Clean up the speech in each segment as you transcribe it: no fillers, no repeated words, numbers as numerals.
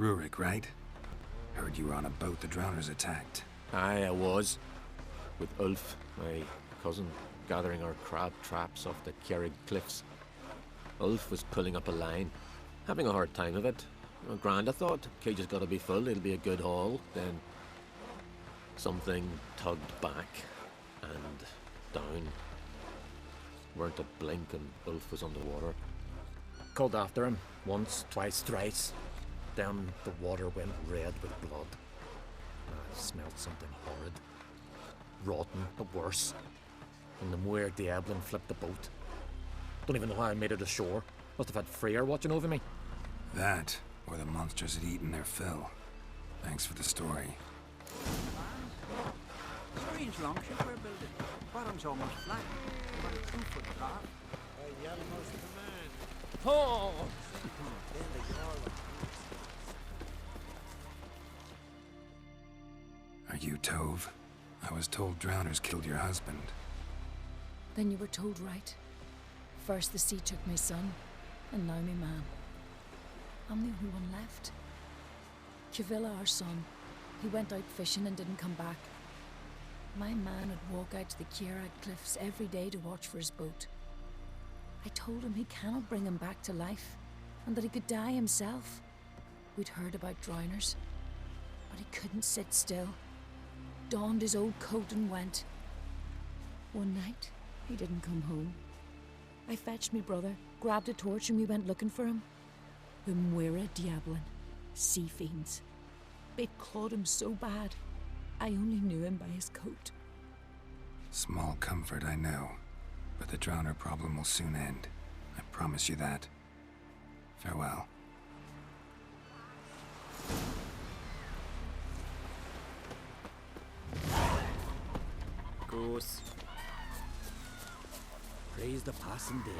Rurik, right? Heard you were on a boat the drowners attacked. Aye, I was. With Ulf, my cousin, gathering our crab traps off the Kjerrig cliffs. Ulf was pulling up a line, having a hard time of it. Well, grand, I thought. Cage has got to be full, it'll be a good haul. Then something tugged back and down. Weren't a blink and Ulf was underwater. Called after him, once, twice, thrice. Then the water went red with blood. I smelled something horrid. Rotten, but worse. And the Muir Diablin flipped the boat. Don't even know how I made it ashore. Must have had Freyr watching over me. That, or the monsters had eaten their fill. Thanks for the story. Strange longship we're building. Bottom's almost flat. About a 2-foot drop. Oh! Are you Tove? I was told drowners killed your husband. Then you were told right. First the sea took my son, and now me man. I'm the only one left. Kavilla, our son, he went out fishing and didn't come back. My man would walk out to the Kjerrig cliffs every day to watch for his boat. I told him he cannot bring him back to life, and that he could die himself. We'd heard about drowners, but he couldn't sit still. Donned his old coat and went. One night, he didn't come home. I fetched me brother, grabbed a torch, and we went looking for him. The Muira Diablin, sea fiends. They'd clawed him so bad, I only knew him by his coat. Small comfort, I know. But the drowner problem will soon end. I promise you that. Farewell. Goose. Praise the passing day.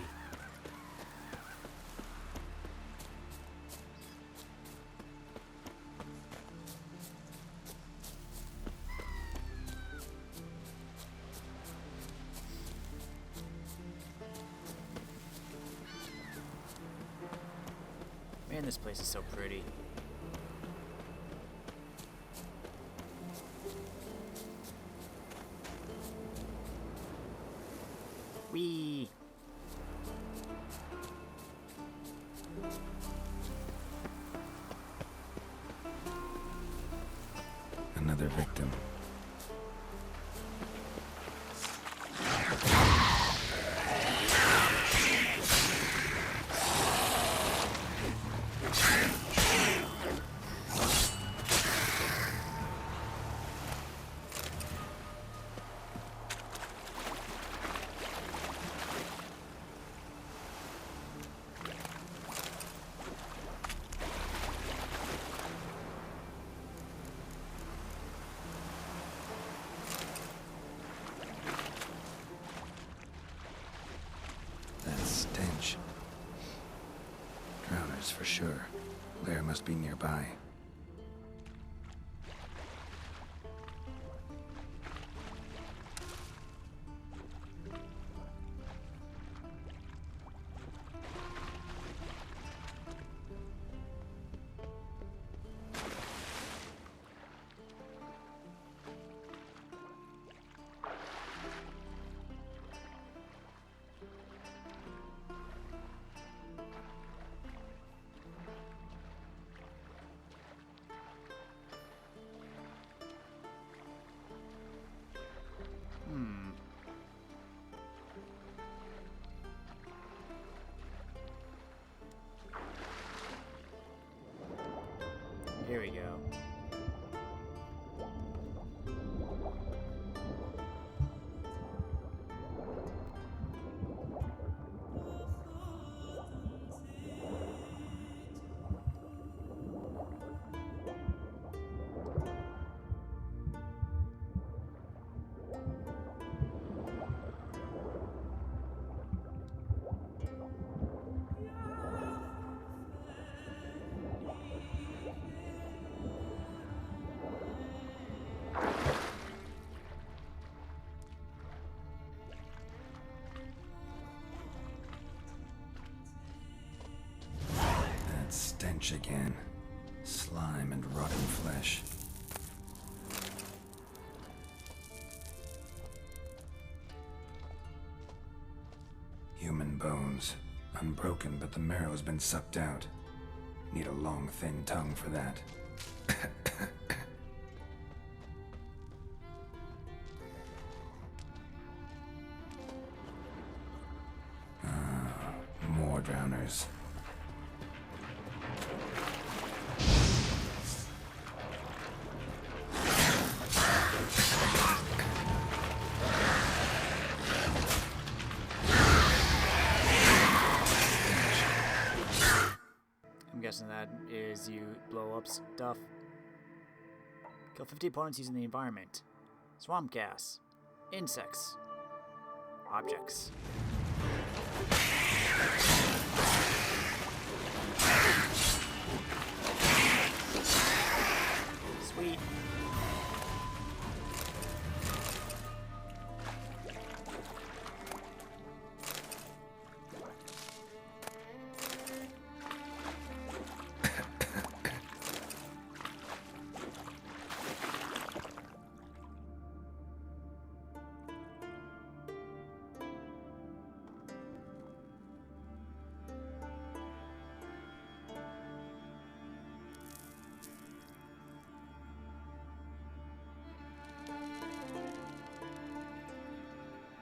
Man, this place is so pretty. Whee! Another victim. Stench. Drowners for sure. Lair must be nearby. Here we go. That stench again. Slime and rotten flesh. Human bones. Unbroken, but the marrow's been sucked out. Need a long, thin tongue for that. More drowners. I'm guessing that is you blow up stuff. Kill 50 opponents using the environment. Swamp gas. Insects. Objects. Sweet.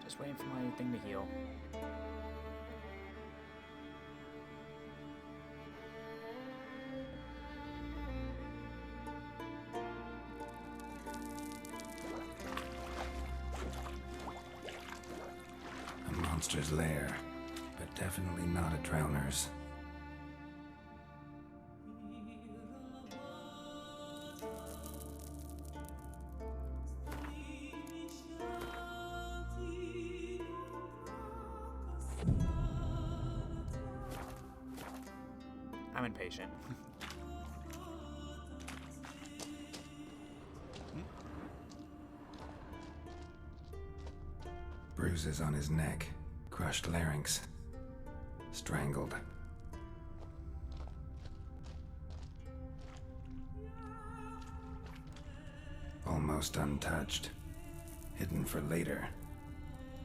Just waiting for my thing to heal. A monster's lair, but definitely not a drowner's. I'm impatient. Bruises on his neck, crushed larynx, strangled. Almost untouched, hidden for later.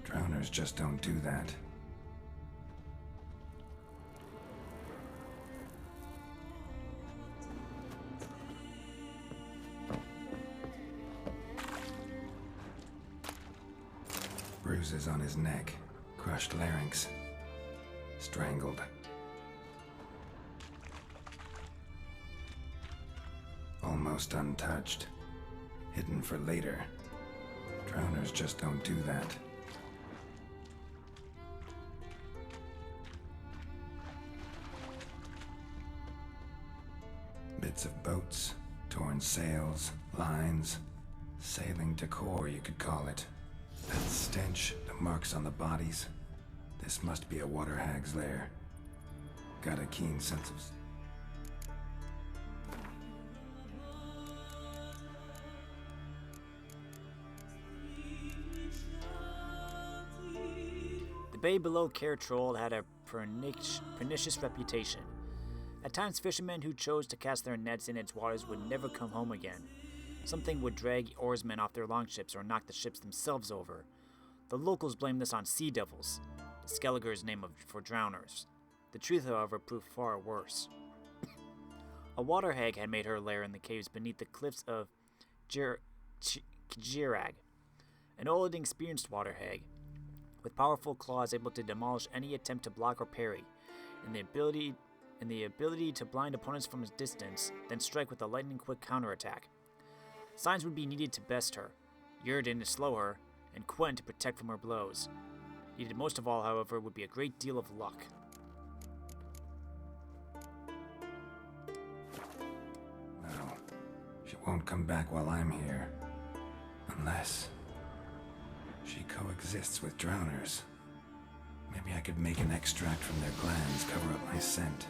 Drowners just don't do that. Bruises on his neck, crushed larynx, strangled. Almost untouched, hidden for later. Drowners just don't do that. Bits of boats, torn sails, lines, sailing decor, you could call it. That stench, the marks on the bodies. This must be a water hag's lair. Got a keen sense of... The bay below Cair Troll had a pernicious reputation. At times, fishermen who chose to cast their nets in its waters would never come home again. Something would drag oarsmen off their longships or knock the ships themselves over. The locals blamed this on sea devils, the Skellige's name for drowners. The truth, however, proved far worse. A water hag had made her lair in the caves beneath the cliffs of Kjirag, an old and experienced water hag, with powerful claws able to demolish any attempt to block or parry, and the ability to blind opponents from a distance, then strike with a lightning-quick counterattack. Signs would be needed to best her, Yrden to slow her, and Quen to protect from her blows. Needed most of all, however, would be a great deal of luck. No, she won't come back while I'm here. Unless she coexists with drowners. Maybe I could make an extract from their glands cover up my scent.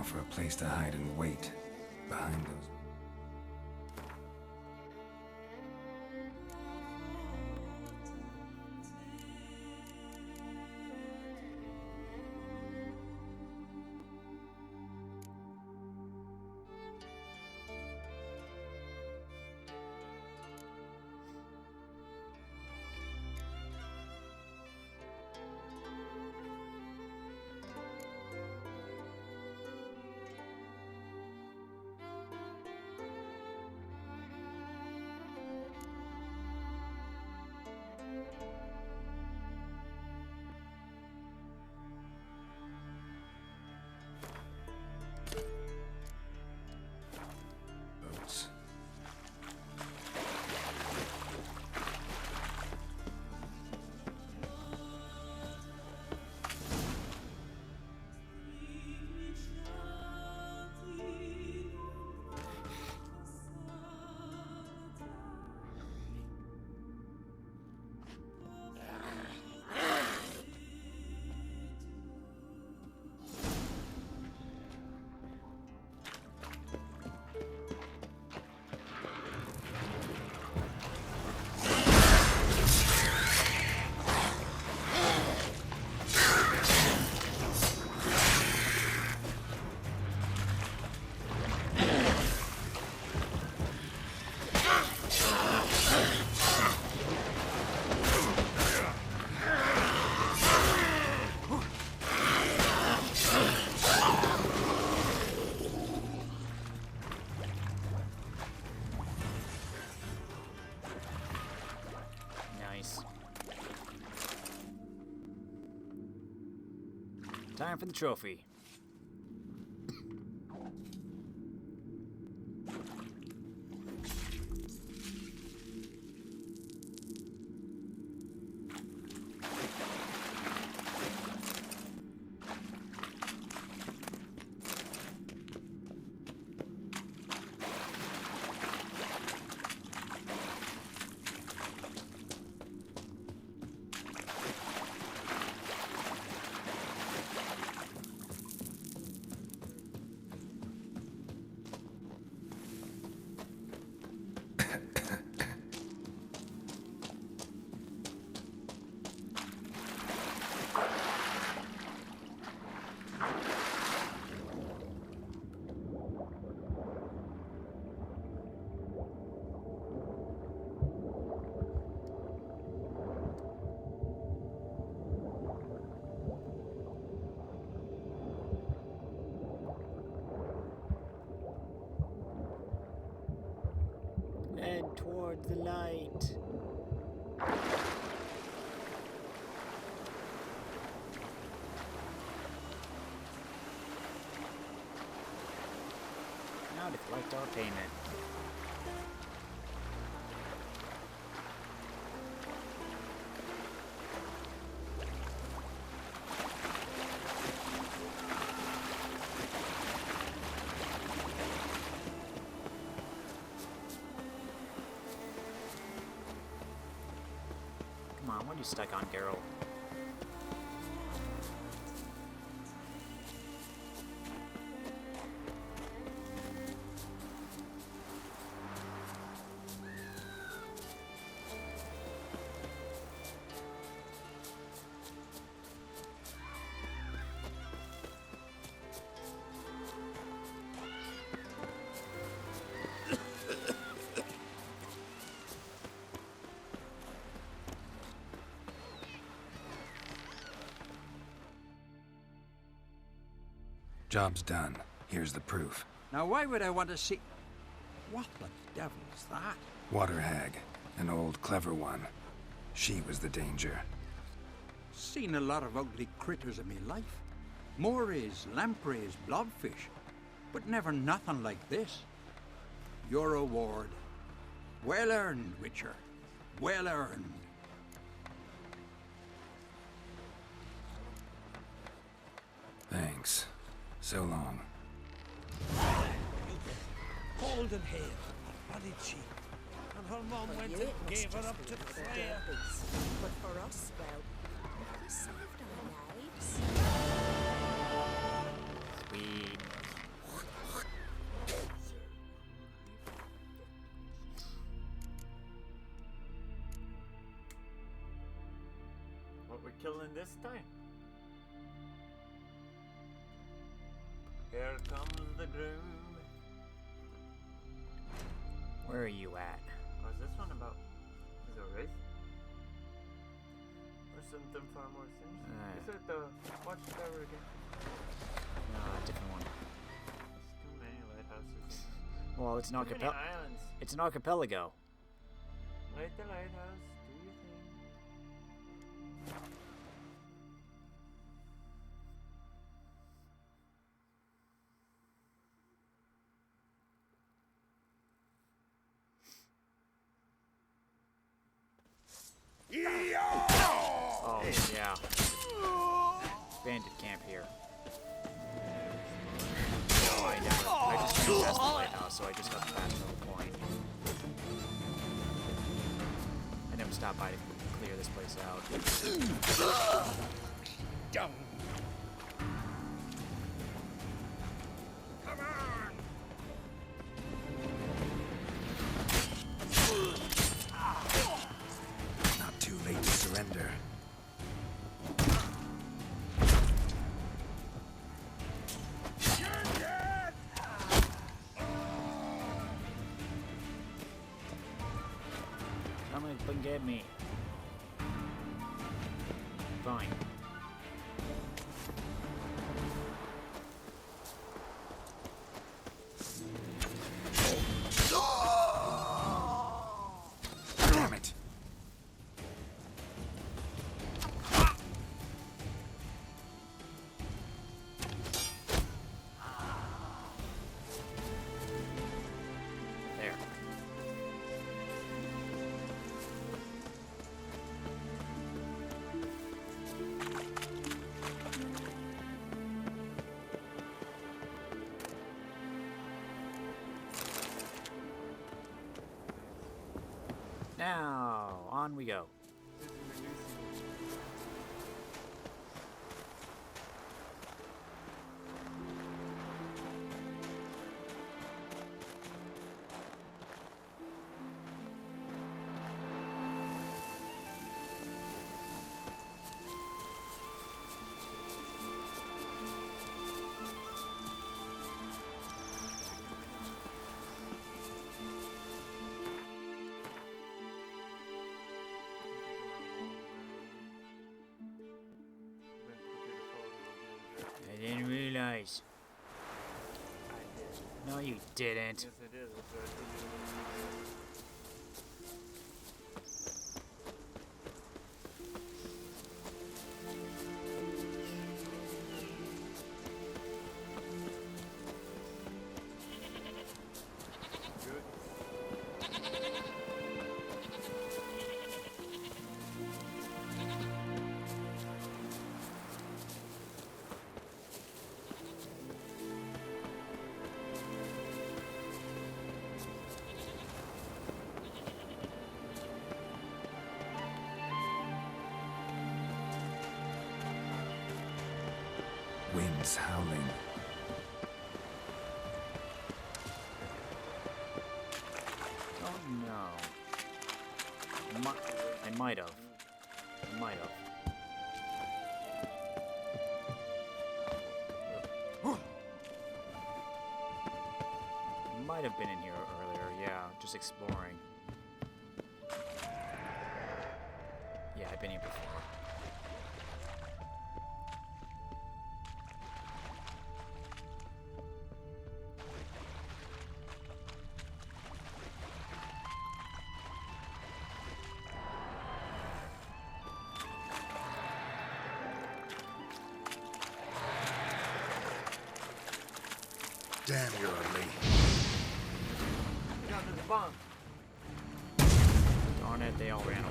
Now for a place to hide and wait behind those. Boats. Nice. Time for the trophy. Head toward the light. Now to collect our payment. Come on, what are you stuck on, Geralt? Job's done. Here's the proof. Now, why would I want to see... What the devil's that? Water hag. An old, clever one. She was the danger. Seen a lot of ugly critters in me life. Morays, lampreys, blobfish. But never nothing like this. Your reward. Well earned, Witcher. Well earned. Thanks. So long. Cold and hail. What did she? And her mum went and gave her up to fire. But for us, well, we saved our lives. Sweet. we're killing this time. Here comes the groove. Where are you at? What's this one about? Is it a race? Or something far more serious? Is it the Watchtower again? Different one. There's too many lighthouses. Well, it's an Too many archipelago. islands. It's an archipelago. Light the lighthouse, do your thing. Oh, yeah. Bandit camp here. Oh, I just ran past the lighthouse, so I just got past the point. I never stopped by to clear this place out. Down. Come on. Not too late to surrender. You're dead. Come and get me. Fine. Damn it! There. Now, on we go. I didn't realize. No, you didn't. Yes, it is. That's what I did. Winds howling. Oh no. I might have. I might have. Might have been in here earlier, yeah, just exploring. Yeah, I've been here before. Damn, you're ugly. Down to the bomb. Darn it, they all ran over.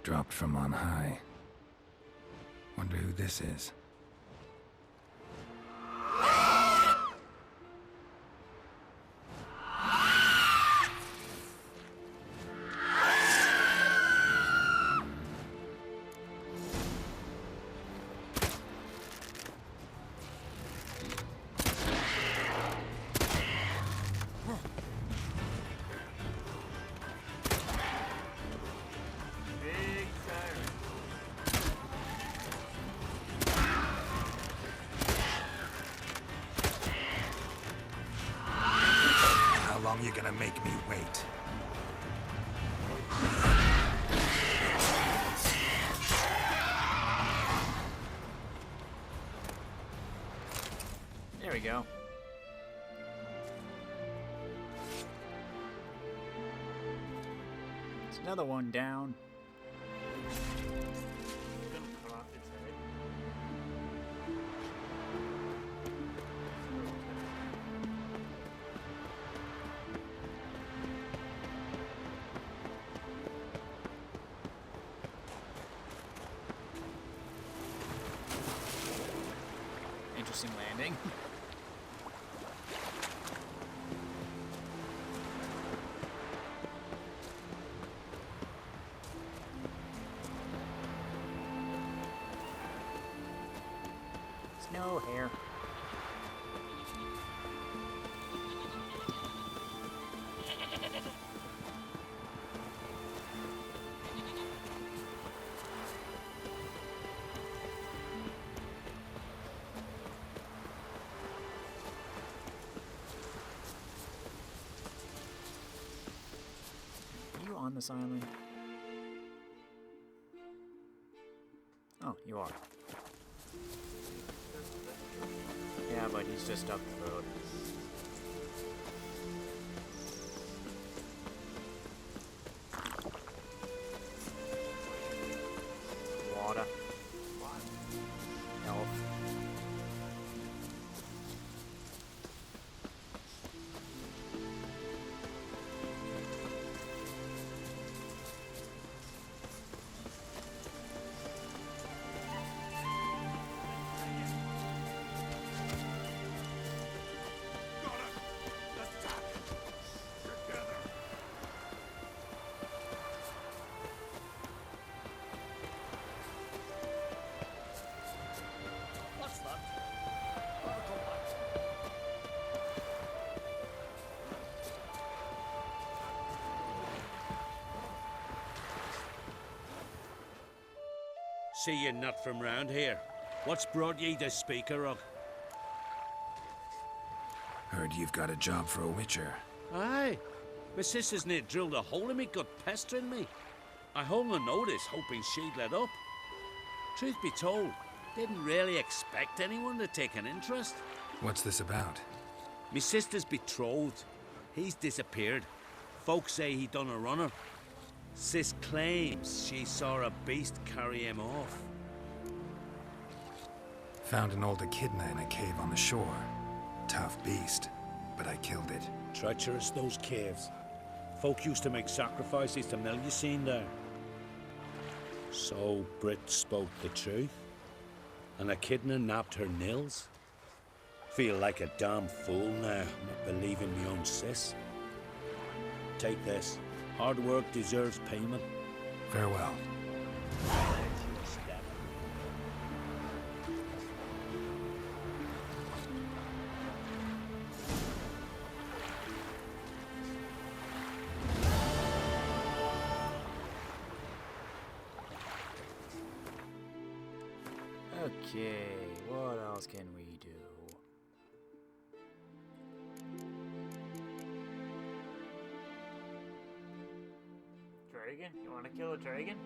Dropped from on high. Wonder who this is. Big siren. How long you gonna make me wait? There we go. It's another one down. Gonna cut off its head. Interesting landing. Snow hair. Are you on this island? Oh, you are. Yeah, but he's just up the road. Water. Health. What's that? Gotta come back. See you're not from round here. What's brought ye to Speaker of? Heard you've got a job for a witcher. Aye. My sister's near drilled a hole in me, gut pestering me. I hung on notice, hoping she'd let up. Truth be told, didn't really expect anyone to take an interest. What's this about? Me sister's betrothed. He's disappeared. Folks say he done a runner. Sis claims she saw a beast carry him off. Found an old echidna in a cave on the shore. Tough beast, but I killed it. Treacherous, those caves. Folk used to make sacrifices to Melusine there. So Brit spoke the truth? An echidna nabbed her nils? Feel like a damn fool now, not believing me own sis. Take this. Hard work deserves payment. Farewell. Okay, what else can we do? Dragon? You wanna kill a dragon?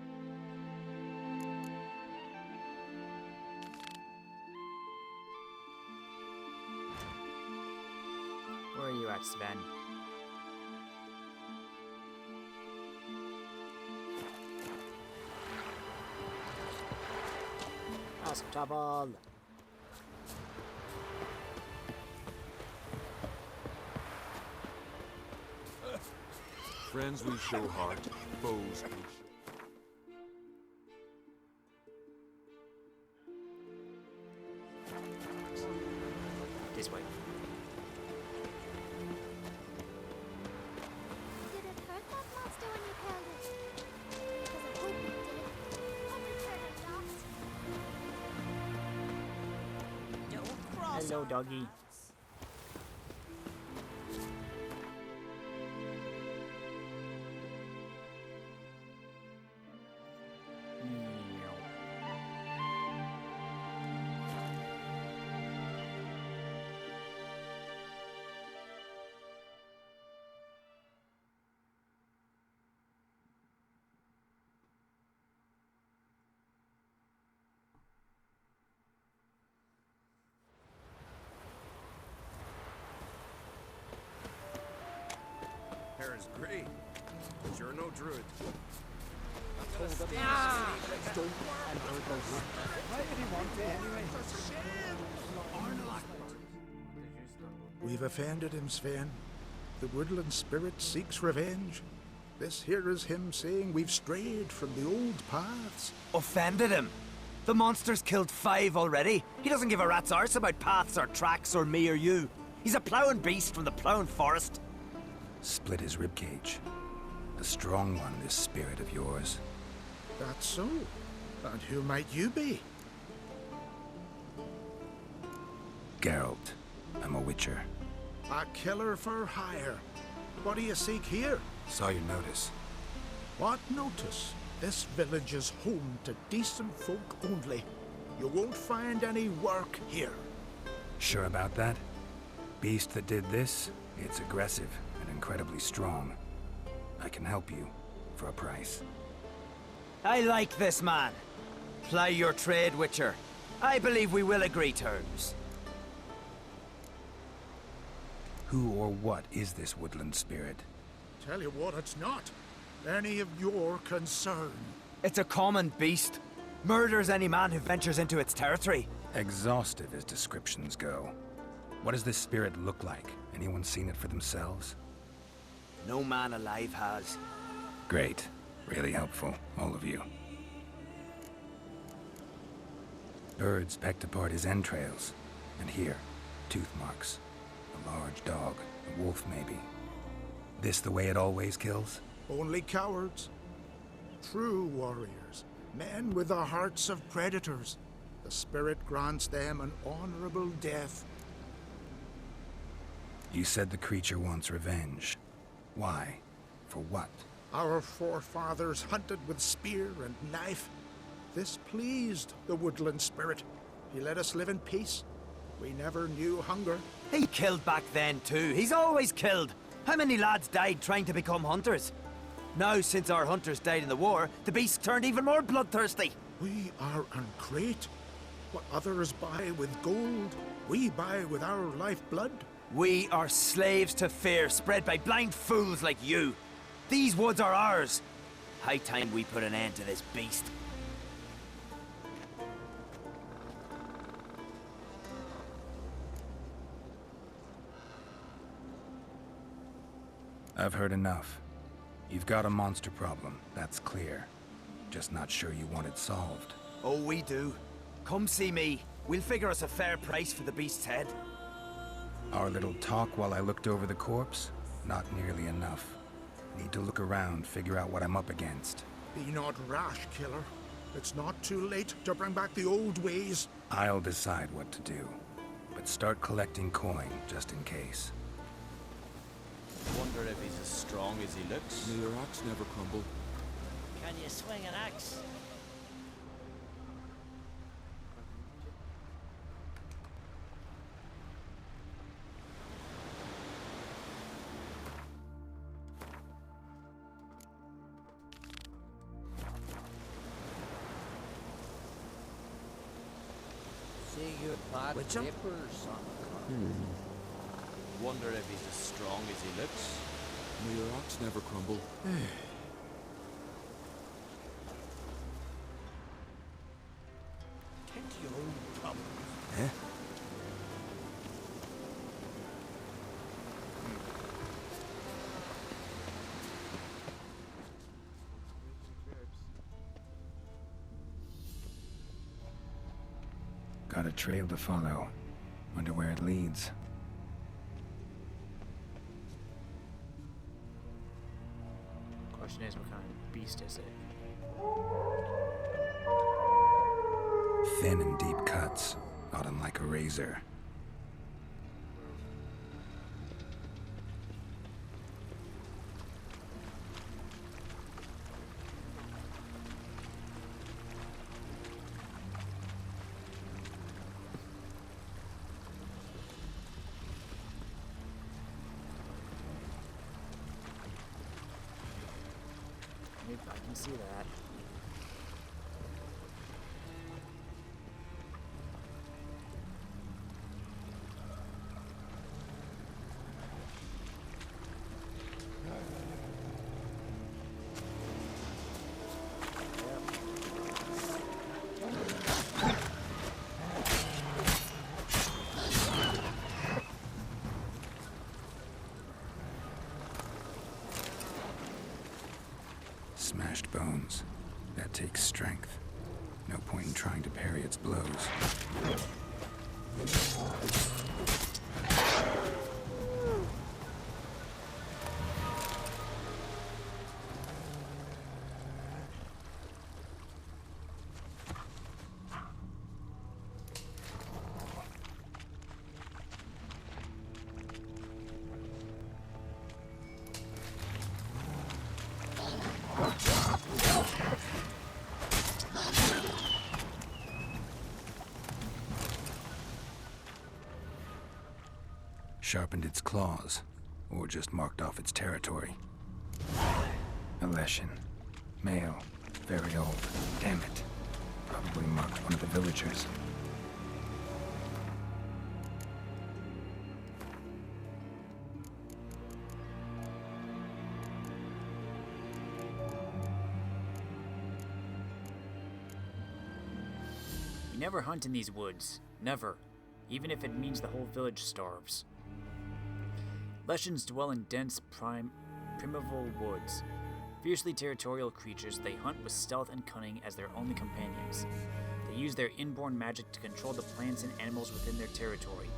Where are you at, Sven? Hospital. Friends we show heart, foes we show. Hello, doggy. Hair is great, but you're no druid. We've offended him, Sven. The woodland spirit seeks revenge. This here is him saying we've strayed from the old paths. Offended him? The monster's killed 5 already. He doesn't give a rat's arse about paths or tracks or me or you. He's a ploughing beast from the ploughing forest. Split his ribcage. A strong one, this spirit of yours. That's so. And who might you be? Geralt. I'm a witcher. A killer for hire. What do you seek here? Saw your notice. What notice? This village is home to decent folk only. You won't find any work here. Sure about that? Beast that did this, it's aggressive and incredibly strong. I can help you, for a price. I like this man. Ply your trade, Witcher. I believe we will agree terms. Who or what is this woodland spirit? Tell you what, it's not any of your concern. It's a common beast. Murders any man who ventures into its territory. Exhaustive as descriptions go. What does this spirit look like? Anyone seen it for themselves? No man alive has. Great. Really helpful, all of you. Birds pecked apart his entrails. And here, tooth marks. A large dog, a wolf maybe. This the way it always kills? Only cowards. True warriors. Men with the hearts of predators. The spirit grants them an honorable death. You said the creature wants revenge. Why? For what? Our forefathers hunted with spear and knife. This pleased the woodland spirit. He let us live in peace. We never knew hunger. He killed back then too. He's always killed. How many lads died trying to become hunters? Now, since our hunters died in the war, the beast turned even more bloodthirsty. We are great. What others buy with gold, we buy with our lifeblood. We are slaves to fear spread by blind fools like you. These woods are ours. High time we put an end to this beast. I've heard enough. You've got a monster problem, that's clear. Just not sure you want it solved. Oh, we do. Come see me. We'll figure us a fair price for the beast's head. Our little talk while I looked over the corpse? Not nearly enough. Need to look around, figure out what I'm up against. Be not rash, killer. It's not too late to bring back the old ways. I'll decide what to do. But start collecting coin, just in case. Wonder if he's as strong as he looks. May your axe never crumble. Can you swing an axe? Say your bad Witcher? nippers on Wonder if he's as strong as he looks. May your axe never crumble. Tend to your own troubles. Eh? Got a trail to follow. Wonder where it leads. Question is, what kind of beast is it? Thin and deep cuts, not unlike a razor. see that. Smashed bones. That takes strength. No point in trying to parry its blows. Sharpened its claws, or just marked off its territory. A Leshen. Male. Very old. Damn it. Probably marked one of the villagers. You never hunt in these woods. Never. Even if it means the whole village starves. Leshens dwell in dense, primeval woods. Fiercely territorial creatures, they hunt with stealth and cunning as their only companions. They use their inborn magic to control the plants and animals within their territory,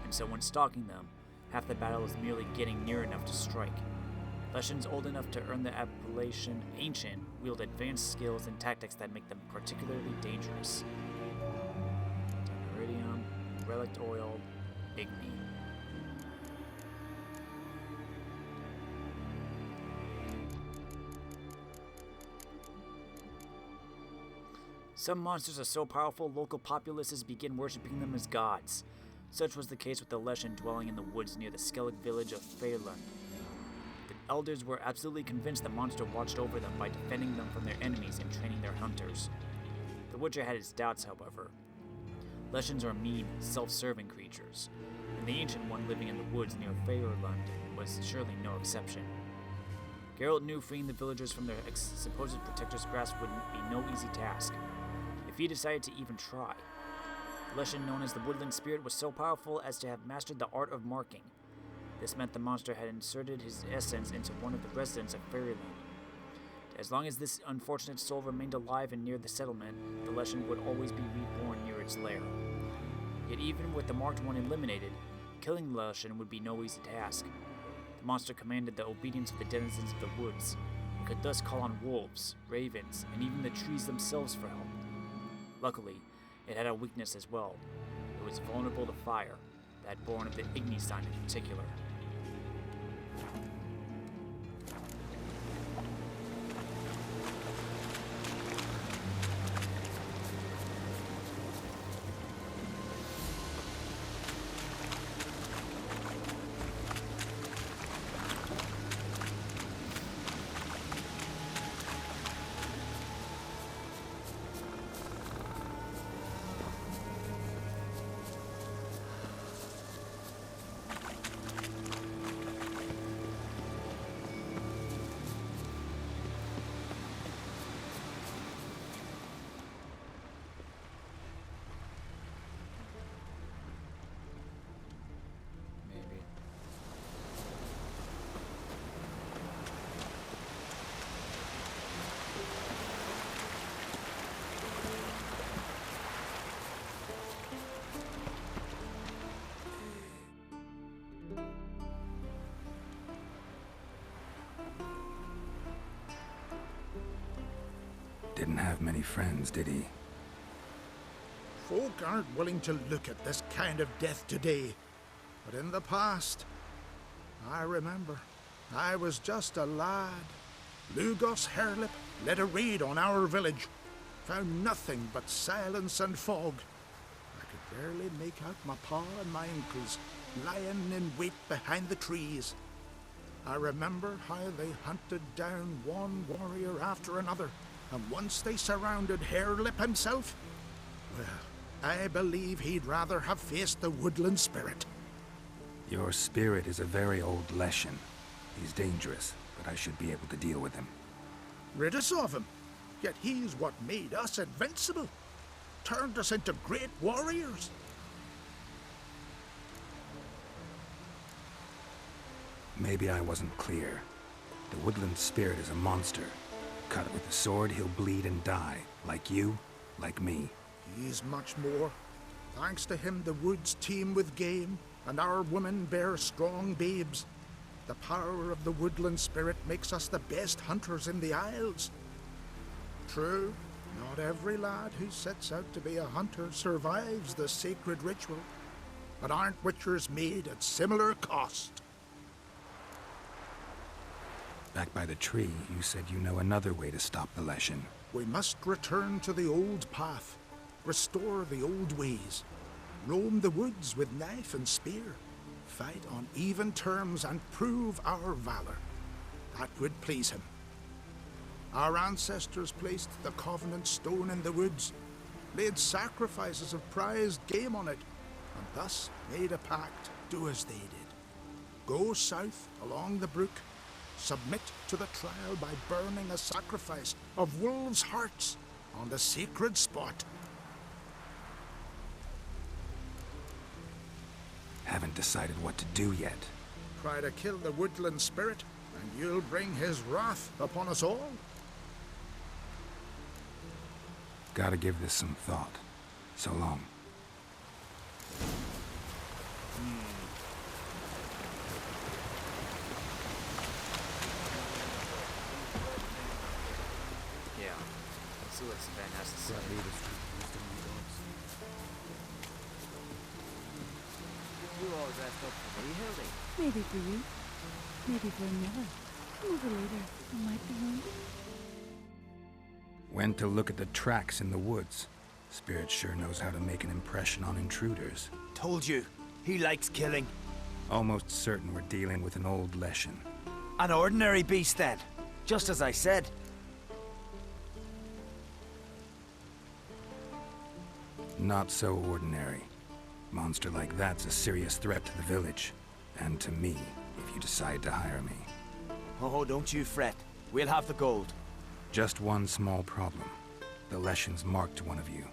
and so when stalking them, half the battle is merely getting near enough to strike. Leshens old enough to earn the appellation Ancient wield advanced skills and tactics that make them particularly dangerous. Iridium, relic oil, Igni. Some monsters are so powerful, local populaces begin worshipping them as gods. Such was the case with the Leshen dwelling in the woods near the Skellig village of Faerlund. The elders were absolutely convinced the monster watched over them by defending them from their enemies and training their hunters. The Witcher had his doubts, however. Leshens are mean, self-serving creatures, and the Ancient One living in the woods near Faerlund was surely no exception. Geralt knew freeing the villagers from their supposed protector's grasp would be no easy task, if he decided to even try. The Leshen known as the Woodland Spirit was so powerful as to have mastered the art of marking. This meant the monster had inserted his essence into one of the residents of Fairyland. As long as this unfortunate soul remained alive and near the settlement, the Leshen would always be reborn near its lair. Yet even with the marked one eliminated, killing the Leshen would be no easy task. The monster commanded the obedience of the denizens of the woods, and could thus call on wolves, ravens, and even the trees themselves for help. Luckily, it had a weakness as well. It was vulnerable to fire, that born of the Igni sign in particular. Didn't have many friends, did he? Folk aren't willing to look at this kind of death today. But in the past, I remember, I was just a lad. Lugos Herlip led a raid on our village. Found nothing but silence and fog. I could barely make out my paw and my ankles, lying in wait behind the trees. I remember how they hunted down one warrior after another, and once they surrounded Hairlip himself, well, I believe he'd rather have faced the Woodland spirit. Your spirit is a very old Leshen. He's dangerous, but I should be able to deal with him. Rid us of him. Yet he's what made us invincible. Turned us into great warriors. Maybe I wasn't clear. The Woodland spirit is a monster. Cut with the sword, he'll bleed and die. Like you, like me. He's much more. Thanks to him, the woods teem with game, and our women bear strong babes. The power of the Woodland spirit makes us the best hunters in the Isles. True, not every lad who sets out to be a hunter survives the sacred ritual, but aren't witchers made at similar cost? Back by the tree, you said you know another way to stop the Leshen. We must return to the old path, restore the old ways, roam the woods with knife and spear, fight on even terms and prove our valor. That would please him. Our ancestors placed the Covenant Stone in the woods, laid sacrifices of prized game on it, and thus made a pact, do as they did. Go south along the brook, submit to the trial by burning a sacrifice of wolves' hearts on the sacred spot. Haven't decided what to do yet. Try to kill the Woodland spirit, and you'll bring his wrath upon us all. Gotta give this some thought. So long. Yeah. Let's see what Sven has to say. You all dressed up for me, Hildy. Maybe for you. Maybe for another. Come over later. I might be home. Went to look at the tracks in the woods. Spirit sure knows how to make an impression on intruders. Told you, he likes killing. Almost certain we're dealing with an old Leshen. An ordinary beast then, just as I said. Not so ordinary. Monster like that's a serious threat to the village. And to me, if you decide to hire me. Oh, don't you fret. We'll have the gold. Just one small problem. The Leshen's marked one of you.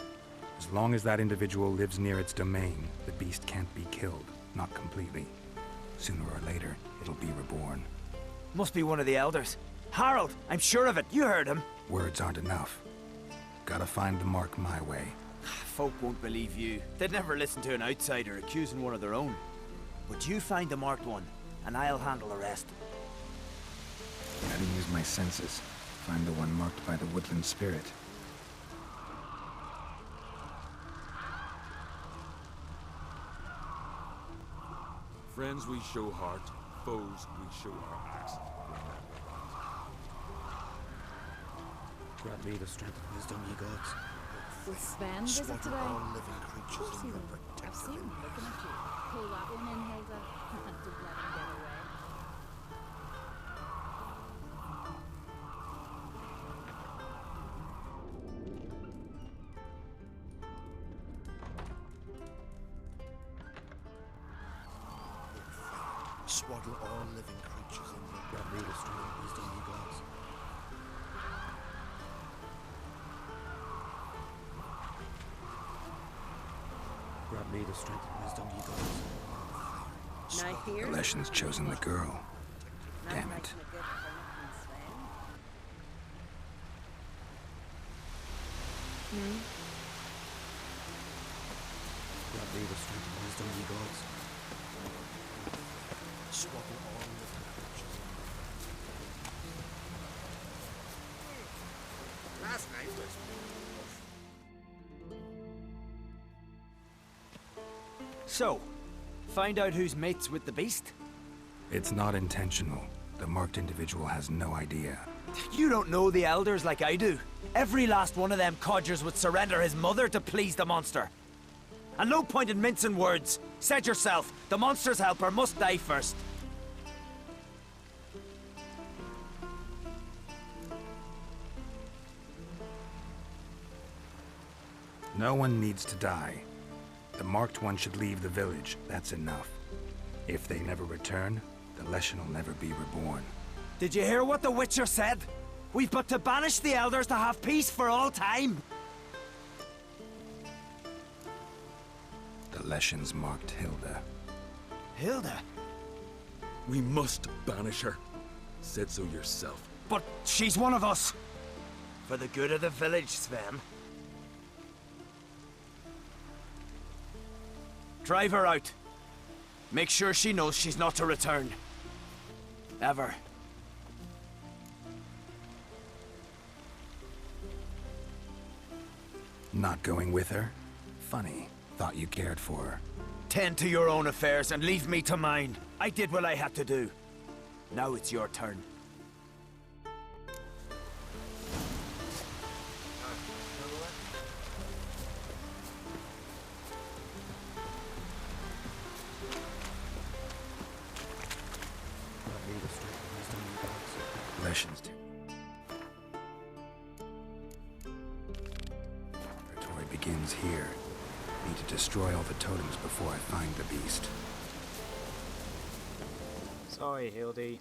As long as that individual lives near its domain, the beast can't be killed. Not completely. Sooner or later, it'll be reborn. Must be one of the elders. Harold, I'm sure of it. You heard him. Words aren't enough. Gotta find the mark my way. Folk won't believe you. They'd never listen to an outsider accusing one of their own. But you find the marked one, and I'll handle the rest. Gotta use my senses. Find the one marked by the Woodland spirit. Friends we show heart, foes we show our axe. Grant me the strength and wisdom, ye gods. Will Sven visit today? All living creatures Of course in he your will. I've protective seen him looking at you. Pull that one in, Hilda. Don't let him get away. Swaddle all living creatures in your Grant me the strength and wisdom, ye gods. Grant me the strength and wisdom, ye gods. Now The here's Leshen's chosen the girl. Damn it. Grant me the strength and wisdom, ye gods. swaddle all living creatures. Last night was So, find out who's mates with the beast? It's not intentional. The marked individual has no idea. You don't know the elders like I do. Every last one of them codgers would surrender his mother to please the monster. And no point in mincing words. Said yourself, the monster's helper must die first. No one needs to die. The marked one should leave the village, that's enough. If they never return, the Leshen will never be reborn. Did you hear what the Witcher said? We've but to banish the elders to have peace for all time. The Leshen's marked Hilda. Hilda? We must banish her. Said so yourself. But she's one of us. For the good of the village, Sven. Drive her out. Make sure she knows she's not to return. Ever. Not going with her? Funny. Thought you cared for her. Tend to your own affairs and leave me to mine. I did what I had to do. Now it's your turn. Leshen's territory begins here. Need to destroy all the totems before I find the beast. Sorry, Hildy.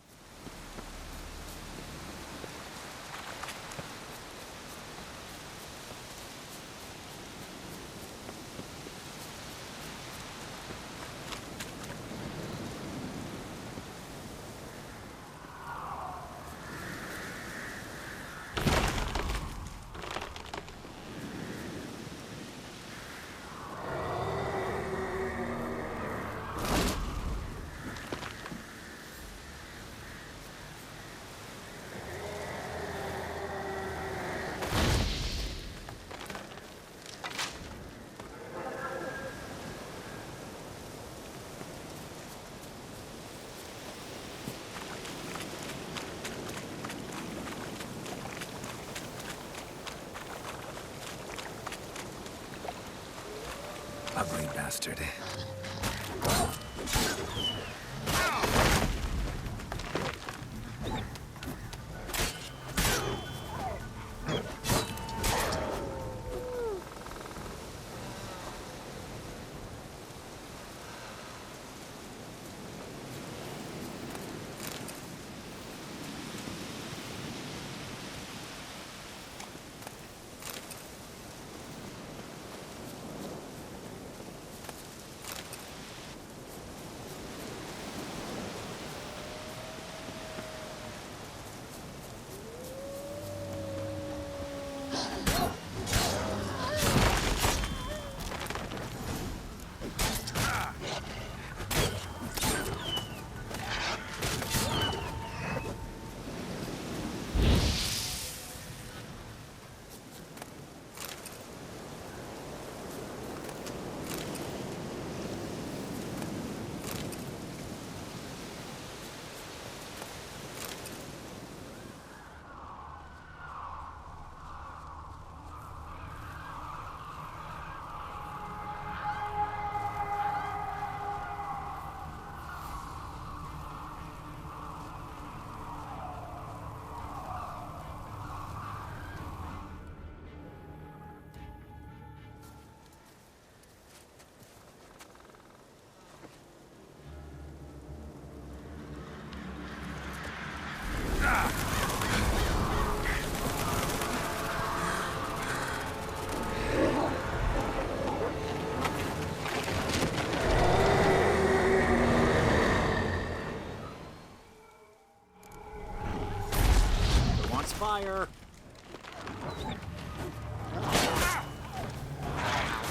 Ugly bastard. Fire! Ow,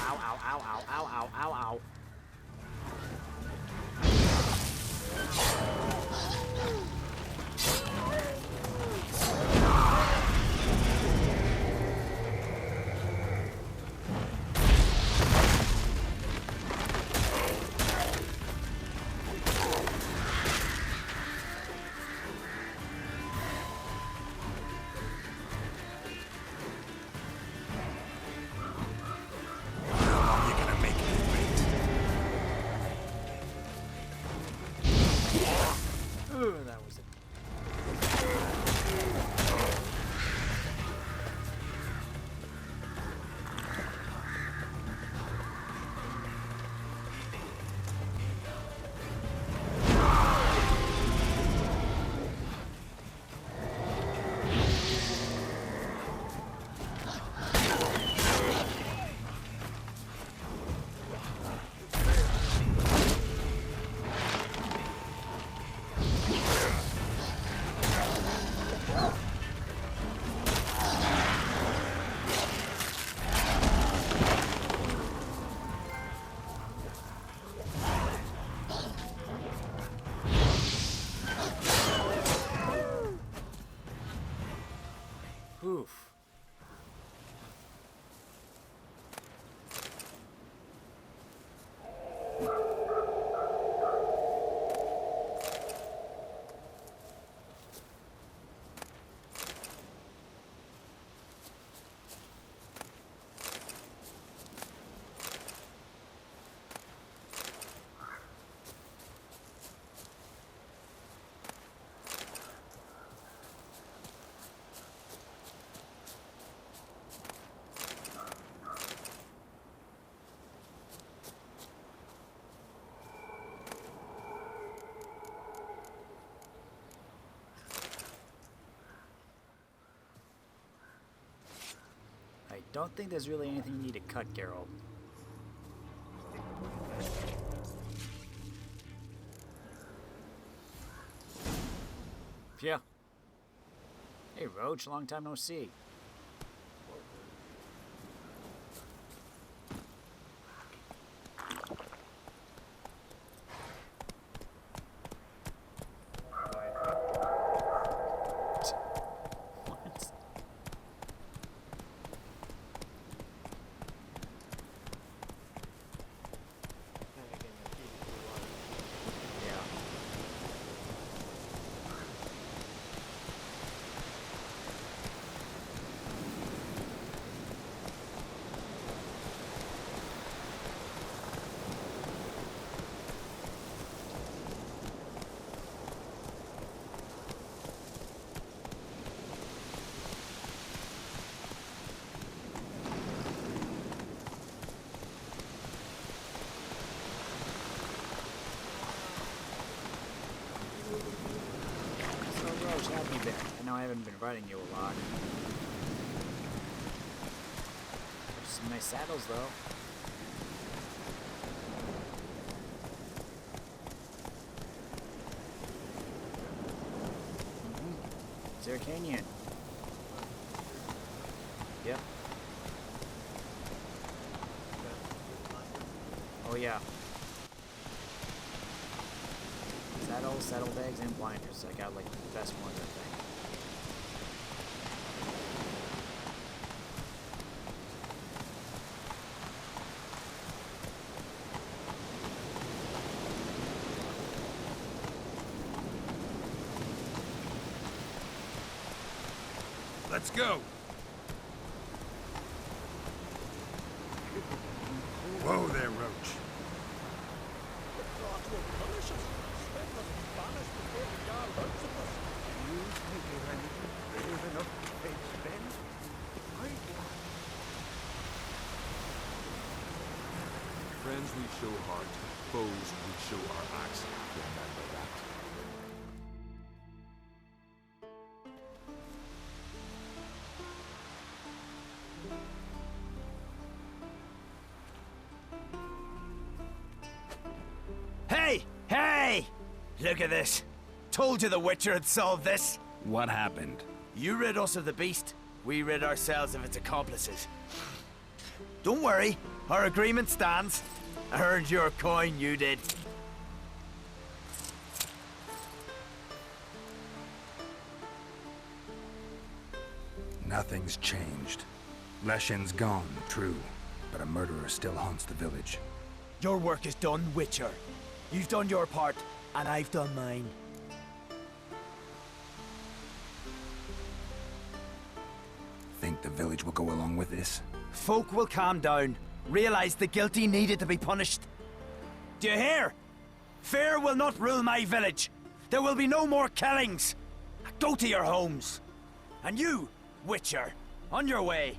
ow, ow, ow, ow, ow, ow, ow. Don't think there's really anything you need to cut, Geralt. Yeah. Hey, Roach, long time no see. Have you been? I know I haven't been riding you a lot. Some nice saddles, though. Zercanian. Yep. Oh yeah. Saddlebags, and blinders. I got like the best ones, I think. Let's go! Whoa there, Roach. The gods will punish us. Spend must be banished before the Jarl hurts of us. You think you're anything brave enough to face Sven? Friends we show heart, foes we show our axe. Remember that. Hey! Hey! Look at this. Told you the Witcher had solved this. What happened? You rid us of the beast. We rid ourselves of its accomplices. Don't worry. Our agreement stands. I earned your coin, you did. Nothing's changed. Leshin's gone, true, but a murderer still haunts the village. Your work is done, Witcher. You've done your part, and I've done mine. Think the village will go along with this? Folk will calm down, realize the guilty needed to be punished. Do you hear? Fear will not rule my village. There will be no more killings. Go to your homes. And you, Witcher, on your way.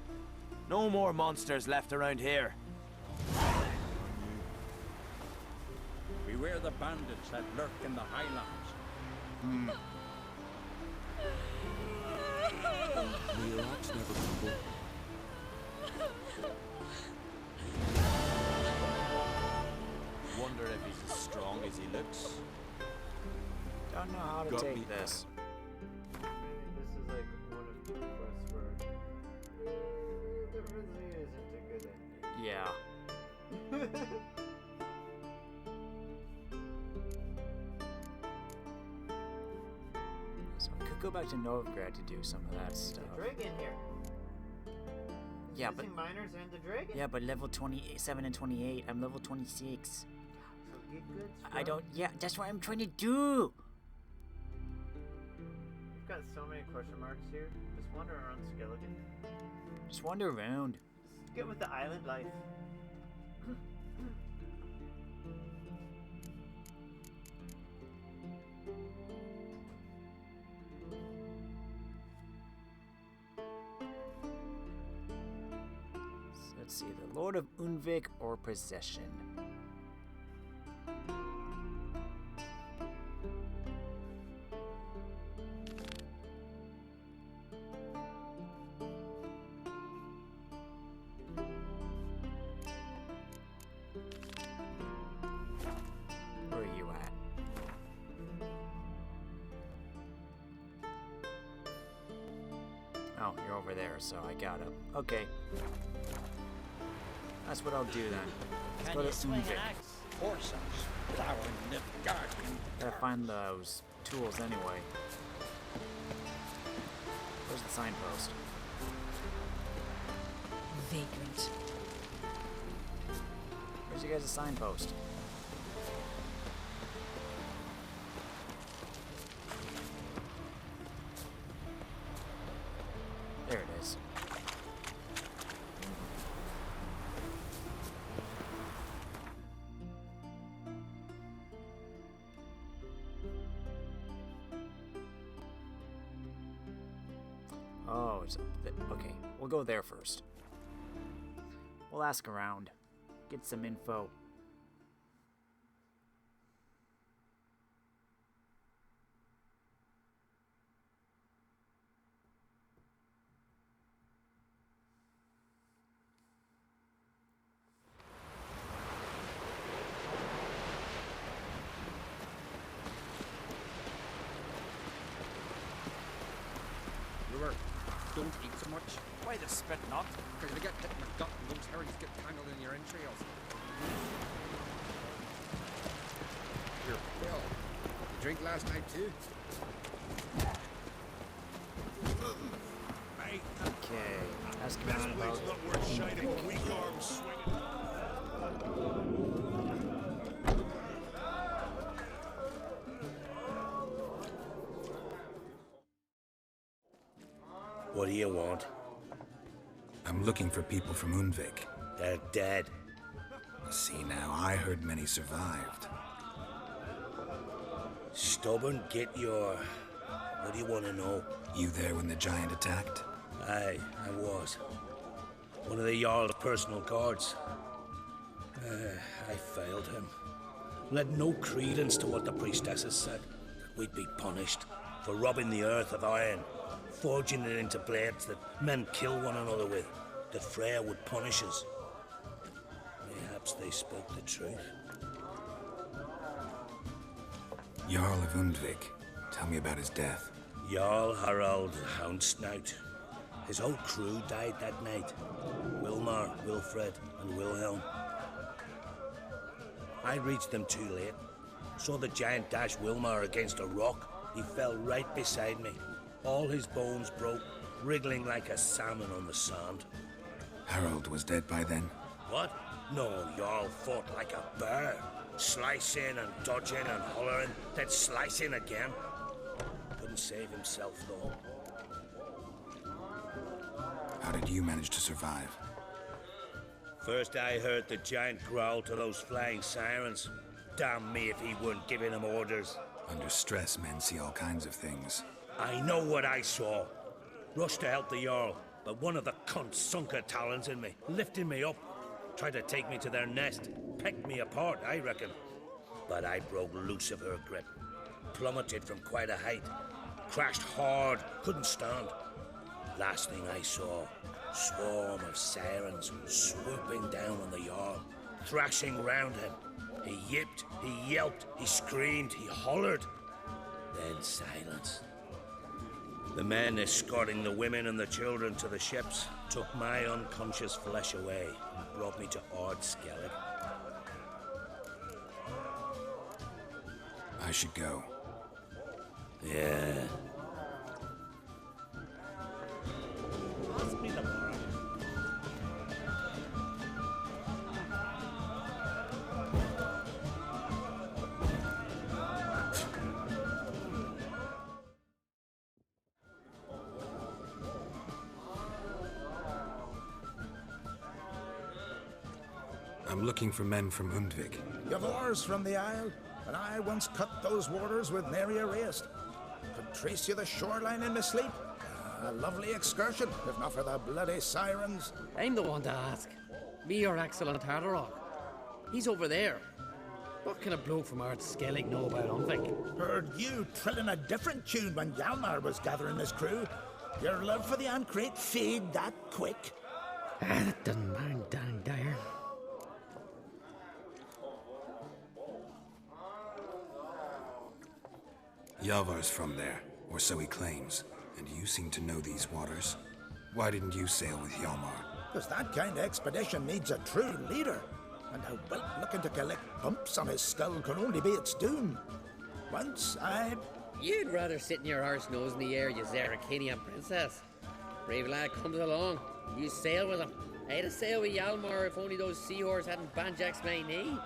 No more monsters left around here. Beware the bandits that lurk in the highlands. May your ox never crumble. Wonder if he's as strong as he looks. Don't know how to Got take me. this. This is like one of the quests where there really isn't a good ending. Yeah. So we could go back to Novigrad to do some of that stuff. Dragon here. Yeah, but Missing miners and the dragon. yeah, but level 27 and 28. I'm level 26. So get good. I don't. Yeah, that's what I'm trying to do. You've got so many question marks here. Just wander around Skeleton. Just wander around. Just get with the island life. So let's see, the Lord of Unvik or Possession. Oh, you're over there, so I gotta. Okay. That's what I'll do then. Let's Can go you to swing an Uvik. axe? Horses plowing the garden. Gotta find those tools anyway. Where's the signpost? Vagrant. Where's you guys' signpost? There it is. Oh, it's okay. We'll go there first. We'll ask around, get some info. Don't eat so much, Why the spit not? because you get hit in the gut and those herrings get tangled in your entrails. Here, Bill, you drink last night too? Okay, ask around about. What do you want? I'm looking for people from Undvik. They're dead. See now, I heard many survived. Stubborn, get your... What do you want to know? You there when the giant attacked? Aye, I was. One of the Jarl's personal guards. I failed him. Led no credence to what the priestesses said. That we'd be punished for robbing the earth of iron, forging it into blades that men kill one another with, that Freya would punish us. Perhaps they spoke the truth. Jarl of Undvik. Tell me about his death. Jarl Harald Houndsnout. His whole crew died that night. Wilmar, Wilfred, and Wilhelm. I reached them too late. Saw the giant dash Wilmar against a rock. He fell right beside me. All his bones broke, wriggling like a salmon on the sand. Harold was dead by then? What? No, Jarl fought like a bear. Slicing and dodging and hollering, then slicing again. Couldn't save himself, though. How did you manage to survive? First I heard the giant growl to those flying sirens. Damn me if he weren't giving them orders. Under stress, men see all kinds of things. I know what I saw. Rushed to help the Jarl, but one of the cunts sunk her talons in me, lifting me up. Tried to take me to their nest. Pecked me apart, I reckon. But I broke loose of her grip. Plummeted from quite a height. Crashed hard, couldn't stand. Last thing I saw, swarm of sirens swooping down on the Jarl, thrashing round him. He yipped, he yelped, he screamed, he hollered. Then silence. The men escorting the women and the children to the ships took my unconscious flesh away and brought me to Ard Skellig. I should go. Yeah. Pass me the bar. I'm looking for men from Undvik. Yavors from the Isle, and I once cut those waters with nary a rest. Could trace you the shoreline in my sleep. A lovely excursion, if not for the bloody sirens. I'm the one to ask. Me, your excellent Harderrock. He's over there. What can a bloke from Ard Skellig know about Undvik? Heard you trilling a different tune when Hjalmar was gathering his crew. Your love for the Ancrate fade that quick. That doesn't mind dang dire. Yavar's from there, or so he claims. And you seem to know these waters. Why didn't you sail with Hjalmar? Because that kind of expedition needs a true leader. And a whelp looking to collect bumps on his skull can only be its doom. Once I... You'd rather sit in your arse nose in the air, you Zarakanian princess. Brave lad comes along, you sail with him. I'd have sailed with Hjalmar if only those seahorses hadn't banjaxed my knee.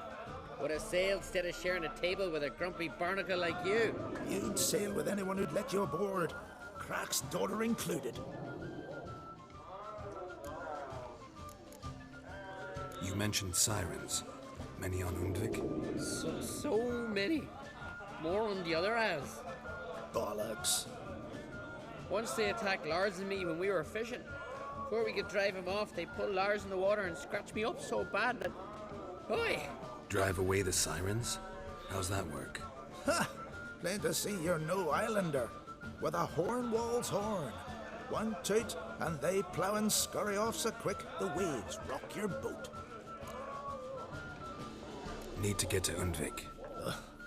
Would have sailed instead of sharing a table with a grumpy barnacle like you. You'd sail with anyone who'd let you aboard. Crack's daughter included. You mentioned sirens. Many on Undvik? So many. More on the other halves. Bollocks. Once they attacked Lars and me when we were fishing. Before we could drive him off, they pulled Lars in the water and scratched me up so bad that... Oi! Drive away the sirens? How's that work? Ha! Plain to see you're no islander. With a horn wall's horn. One toot, and they plough and scurry off so quick the waves rock your boat. Need to get to Undvik.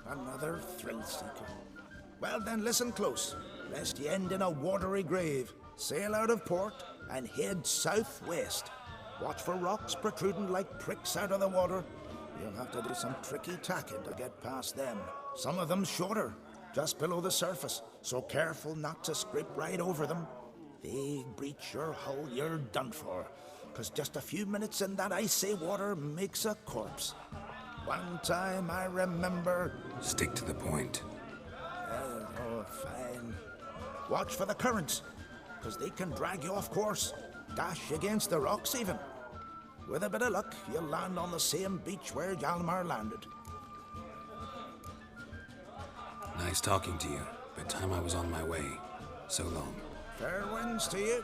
Another thrill seeker. Well then, listen close, lest ye end in a watery grave. Sail out of port and head southwest. Watch for rocks protruding like pricks out of the water. You'll have to do some tricky tacking to get past them. Some of them shorter, just below the surface, so careful not to scrape right over them. They breach your hull, you're done for. 'Cause just a few minutes in that icy water makes a corpse. One time I remember... Stick to the point. Oh, fine. Watch for the currents, 'cause they can drag you off course. Dash against the rocks even. With a bit of luck, you'll land on the same beach where Hjalmar landed. Nice talking to you, but time I was on my way. So long. Fair winds to you.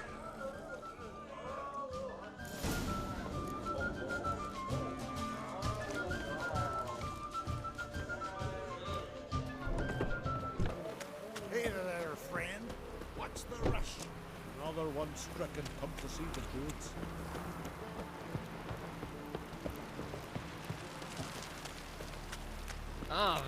Hey there, friend. What's the rush? Another one stricken, come to see the goods. Ah,